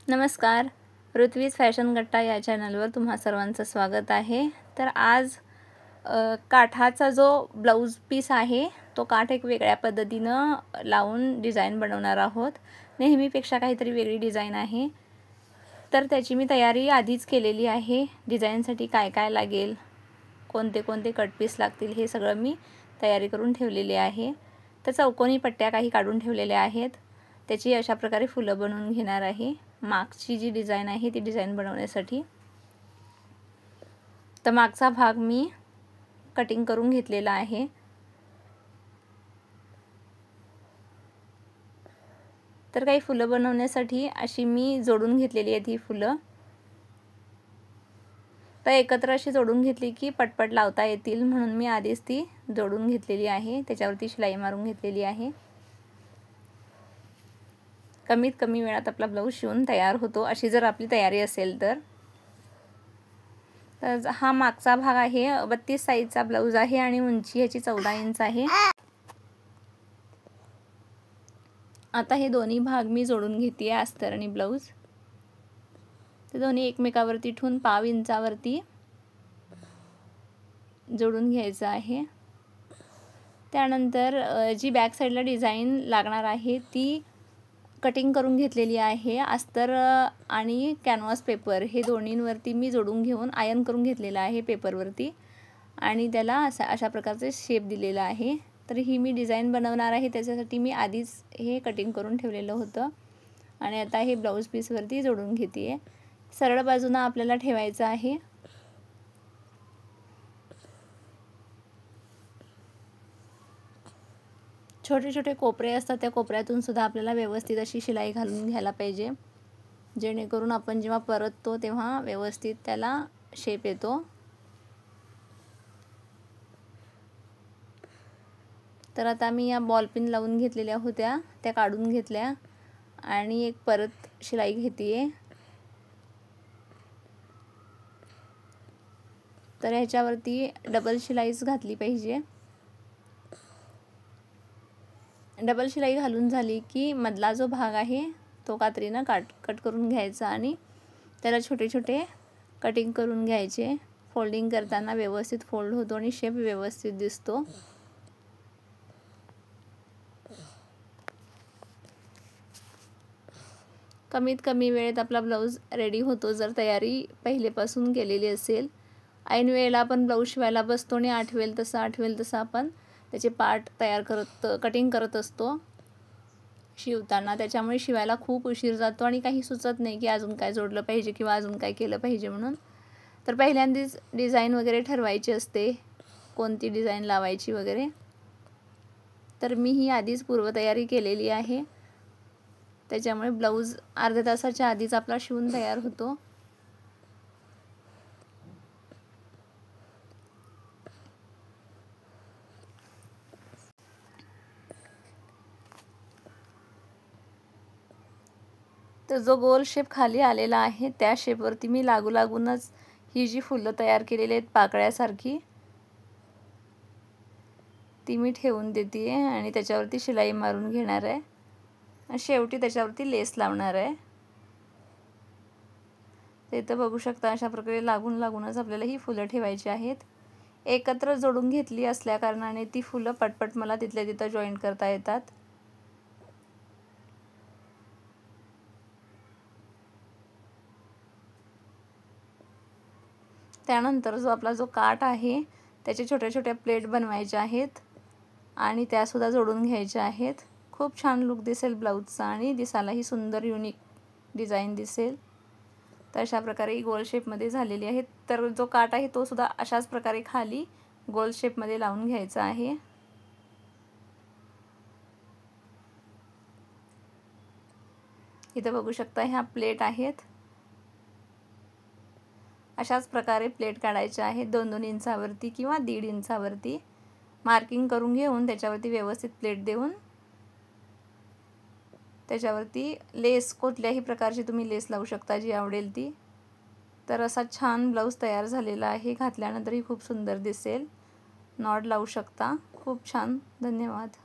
नमस्कार, ऋत्विज फॅशन गट्टा या चॅनलवर तुम्हा सर्वांचं स्वागत आहे। तर आज काठाचा जो ब्लाउज पीस आहे तो काठ एक वेगळ्या पद्धतीनं लावून डिझाइन बनवणार आहोत। नेहमीपेक्षा काहीतरी वेगळी डिझाइन आहे। तर त्याची मी तयारी आधीच केलेली आहे। डिझाइनसाठी काय काय लागेल, कोणते कोणते कट पीस लागतील हे सगळं मी तयारी करून ठेवलेली आहे। तर चौकोनी पट्ट्या काही काढून ठेवलेल्या आहेत। त्याची अशा प्रकारे फुलं बनवून घेणार आहे। मागची जी डिझाइन आहे ती डिझाइन बनवण्यासाठी तर मागचा भाग मी कटिंग करून घेतलेला आहे। तर काही फुलं बनवण्यासाठी अशी मी जोडून घेतलेली आहेत ही फुलं। तर एकत्र अशी जोडून घेतली की पटपट लावता येतील म्हणून मी आधीच ती जोडून घेतलेली आहे। त्याच्यावरती शिलाई मारून घेतलेली आहे। कमीत कमी वेळात आपला ब्लाउज शिवून तयार होतो अशी जर आपली तयारी असेल तर हा मागचा भाग आहे। 32 साइजचा ब्लाउज आहे आणि उंची याची 14 इंच आहे। आता हे दोन्ही भाग मी जोडून घेते अस्तर आणि ब्लाउज। ते दोन्ही एकमेकावरती ठेवून पाव इंचावरती जोडून घ्यायचं आहे। त्यानंतर जी बॅक साइडला डिझाइन लागणार आहे ती कटिंग करून घेतलेली आहे। अस्तर आणि कॅनव्हास पेपर हे दोन्हींवरती मी जोडून घेऊन आयर्न करून घेतलेला आहे पेपरवरती आणि त्याला अशा प्रकारचे शेप दिलेला आहे। तर ही मी डिझाइन बनवणार आहे, त्याच्यासाठी मी आधीच हे कटिंग करून ठेवलेलं होतं आणि आता हे ब्लाउज पीसवरती जोडून घेते। सरळ बाजूने आपल्याला ठेवायचं आहे। छोटे छोटे कोपरे असतात, त्या कोपऱ्यातून सुद्धा आपल्याला व्यवस्थित अशी शिलाई घालून घ्यायला पाहिजे, जेणेकरून आपण जेव्हा परततो तेव्हा व्यवस्थित त्याला शेप येतो। तर आता मी या बॉल पिन लावून घेतलेल्या होत्या त्या काढून घेतल्या आणि एक परत शिलाई घेते। तर ह्याच्यावरती डबल शिलाईच घातली पाहिजे। डबल शिलाई घालून झाली की मधला जो भाग आहे तो कात्रीने कट करून घ्यायचा आणि त्याला छोटे छोटे कटिंग करून घ्यायचे। फोल्डिंग करताना व्यवस्थित फोल्ड होतो आणि शेप व्यवस्थित दिसतो। कमीत कमी वेळेत आपला ब्लाउज रेडी होतो जर तयारी पहिलेपासून केलेली असेल। ऐन वेळेला आपण ब्लाउज शिवायला बसतो आणि आठवेल तसं आपण त्याचे पार्ट तयार कटिंग करत असतो शिवताना। त्याच्यामुळे शिवायला खूप उशीर जातो आणि काही सुचत नाही की अजून काय जोडलं पाहिजे किंवा अजून काय केलं पाहिजे म्हणून। तर पहिल्यांदाच डिझाइन वगैरे ठरवायची असते, कोणती डिझाइन लावायची वगैरे। तर मी ही आधीच पूर्वतयारी केलेली आहे, त्याच्यामुळे ब्लाउज अर्ध्या तासाच्या आधीच आपला शिवून तयार होतो। तर जो गोल शेप खाली आलेला आहे त्या शेपवरती मी लागूनच ही जी फुलं तयार केलेली आहेत पाकळ्यासारखी ती मी ठेवून देते आणि त्याच्यावरती शिलाई मारून घेणार आहे आणि शेवटी त्याच्यावरती लेस लावणार आहे। ते तर बघू शकता अशा प्रकारे लागूनच आपल्याला ही फुलं ठेवायची आहेत। एकत्र जोडून घेतली असल्या कारणाने ती फुलं पटपट मला तिथल्या तिथं जॉईंट करता येतात। त्यानंतर आपला जो काठ आहे त्याचे छोट्या छोट्या प्लेट बनवायच्या आहेत आणि त्या सुद्धा जोडून घ्यायच्या आहेत। खूप छान लुक दिसेल ब्लाउजचा आणि दिसायलाही सुंदर युनिक डिझाइन दिसेल। तर अशा प्रकारे गोल शेपमध्ये झालेली आहे। तर जो काठ आहे तो सुद्धा अशाच प्रकारे खाली गोल शेपमध्ये लावून घ्यायचा आहे। इथे बघू शकता ह्या प्लेट आहेत। अशाच प्रकारे प्लेट काढायच्या आहेत 2-2 इंचावरती किंवा 1.5 इंचावरती मार्किंग करून घेऊन त्याच्यावरती व्यवस्थित प्लेट देऊन त्याच्यावरती लेस कुठल्याही प्रकारची तुम्ही लेस लावू शकता जी आवडेल ती। तर असा छान ब्लाउज तयार झालेला आहे, घातल्यानंतरही खूप सुंदर दिसेल। नॉट लावू शकता। खूप छान, धन्यवाद।